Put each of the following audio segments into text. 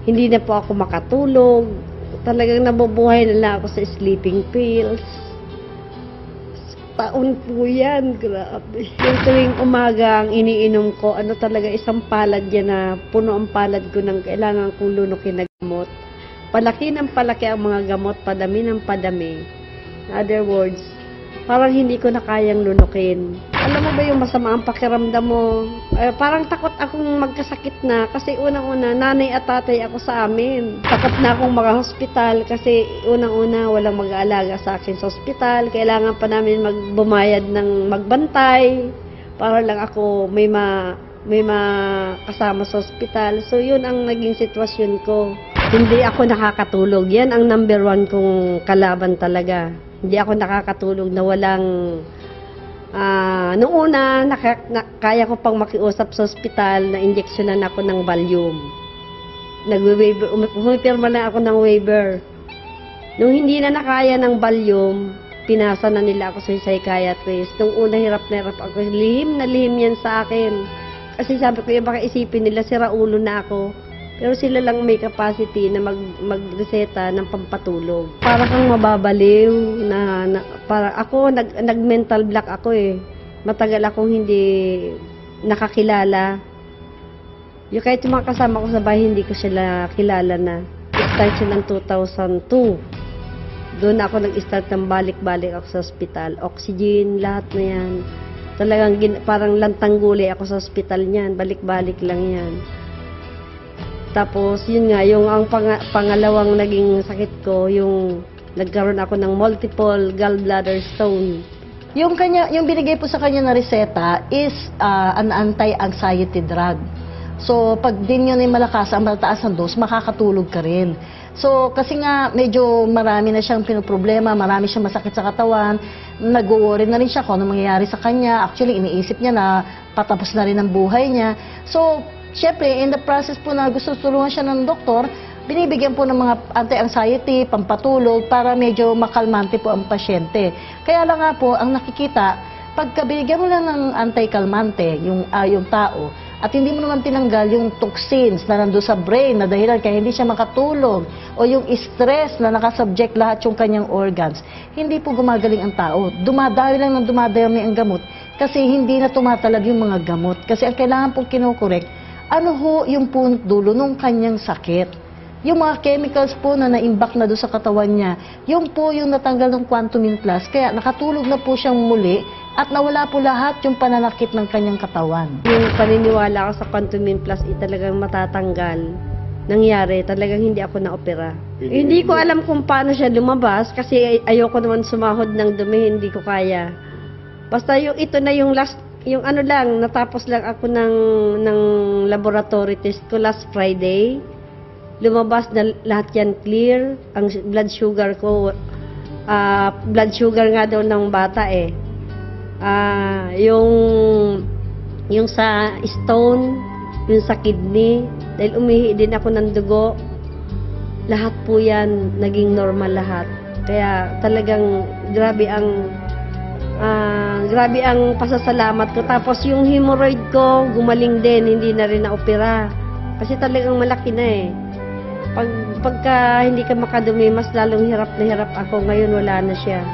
Hindi na po ako makatulog. Talagang nabubuhay na lang ako sa sleeping pills. Taon po yan, grabe. Yung tuwing umaga ang iniinom ko, ano talaga isang palad yan na puno ang palad ko ng kailangan kong lunukin na gamot. Palaki ng palaki ang mga gamot, padami ng padami. In other words, parang hindi ko na kayang lunukin. Alam mo ba yung masama ang pakiramdam mo? Parang takot akong magkasakit na kasi unang-una, nanay at tatay ako sa amin. Takot na akong mag-hospital kasi unang-una walang mag-aalaga sa akin sa hospital. Kailangan pa namin magbumayad ng magbantay para lang ako may kasama sa hospital. So yun ang naging sitwasyon ko. Hindi ako nakakatulog. Yan ang number 1 kong kalaban talaga. Hindi ako nakakatulog na walang noong una, kaya ko pang makiusap sa ospital na injeksyonan ako ng Valium. Pumipirma na ako ng waiver. Nung hindi na nakaya ng Valium, pinasa na nila ako sa psychiatrist. Nung una, hirap na hirap ako. Lihim na lihim yan sa akin. Kasi sabi ko, baka isipin nila, sira ulo na ako. Pero sila lang may capacity na magreseta ng pampatulog. Para kang mababaliw para ako nag-mental block ako eh. Matagal akong hindi nakakilala. Yung kahit yung mga kasama ko sa bahay, hindi ko sila kilala na. Start siya ng 2002. Doon ako nag-start ng balik-balik ako sa ospital. Oxygen, lahat na yan. Talagang parang lantangguli ako sa ospital niyan. Balik-balik lang yan. Tapos, yun nga, yung ang pangalawang naging sakit ko, yung nagkaroon ako ng multiple gallbladder stone. Yung binigay po sa kanya na reseta is an anti-anxiety drug. So, pag din yun ay malakas, ang mataas ang dose, makakatulog ka rin. So, kasi nga, medyo marami na siyang pinoproblema, marami siyang masakit sa katawan, nag-worry na rin siya kung ano mangyayari sa kanya. Actually, iniisip niya na patapos na rin ang buhay niya. So, siyempre, in the process po na gusto tulungan siya ng doktor, binibigyan po ng mga anti-anxiety, pampatulog, para medyo makalmante po ang pasyente. Kaya lang nga po, ang nakikita, pagka binigyan mo lang ng anti-calmante, yung tao, at hindi mo naman tinanggal yung toxins na nandun sa brain na dahilan kaya hindi siya makatulog, o yung stress na nakasubject lahat yung kanyang organs, hindi po gumagaling ang tao. Dumadayo lang ng dumadami ang gamot kasi hindi na tumatalag yung mga gamot. Kasi ang kailangan pong kinokorek, ano ho yung punot dulo nung kanyang sakit? Yung mga chemicals po na naimbak na doon sa katawan niya, yung po yung natanggal ng Quantumin Plus, kaya nakatulog na po siyang muli at nawala po lahat yung pananakit ng kanyang katawan. Yung paniniwala ko sa Quantumin Plus talagang matatanggal. Nangyari, talagang hindi ako na-opera. Hindi ko alam kung paano siya lumabas kasi ayoko naman sumahod ng dumi, hindi ko kaya. Basta ito na yung last. Yung ano lang, natapos lang ako ng laboratory test ko last Friday. Lumabas na lahat yan clear. Ang blood sugar ko, blood sugar nga daw ng bata eh. Yung sa stone, yung sa kidney, dahil umihi din ako ng dugo, lahat po yan naging normal lahat. Kaya talagang grabe ang pasasalamat ko. Tapos yung hemorrhoid ko, gumaling din, hindi na rin na-opera. Kasi talagang malaki na eh. Pagka hindi ka makadumi, mas lalong hirap na hirap ako. Ngayon wala na siya.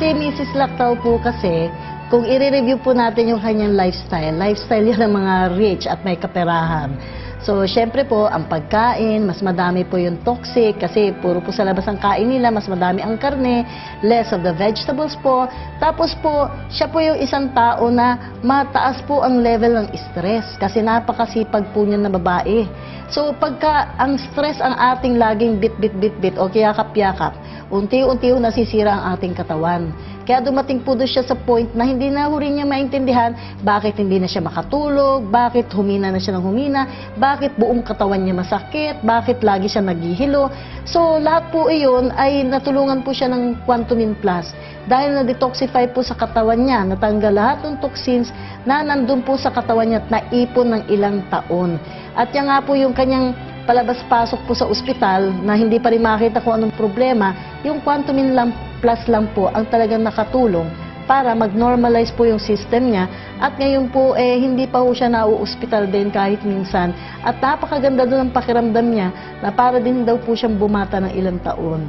Si Mrs. Lactao po kasi, kung i-review po natin yung kanyang lifestyle yan ng mga rich at may kaperahan. So, syempre po, ang pagkain, mas madami po yung toxic kasi puro po sa labas ang kain nila, mas madami ang karne, less of the vegetables po. Tapos po, siya po yung isang tao na mataas po ang level ng stress kasi napakasipag po niya na babae. So, pagka ang stress ang ating laging bit o kiyakap-yakap, unti-unti nasisira ang ating katawan. Kaya dumating po doon siya sa point na hindi na rin niya maintindihan bakit hindi na siya makatulog, bakit humina na siya ng humina, bakit buong katawan niya masakit, bakit lagi siya naghihilo. So lahat po iyon ay natulungan po siya ng Quantumin Plus dahil na-detoxify po sa katawan niya, natanggal lahat ng toxins na nandun po sa katawan niya at naipon ng ilang taon. At yan nga po yung kanyang palabas-pasok po sa ospital na hindi pa rin makita kung anong problema, yung Quantumin Plus lang po ang talagang nakatulong para mag-normalize po yung system niya. At ngayon po, hindi pa po siya nauospital din kahit minsan. At napakaganda doon ang pakiramdam niya na para din daw po siyang bumata ng ilang taon.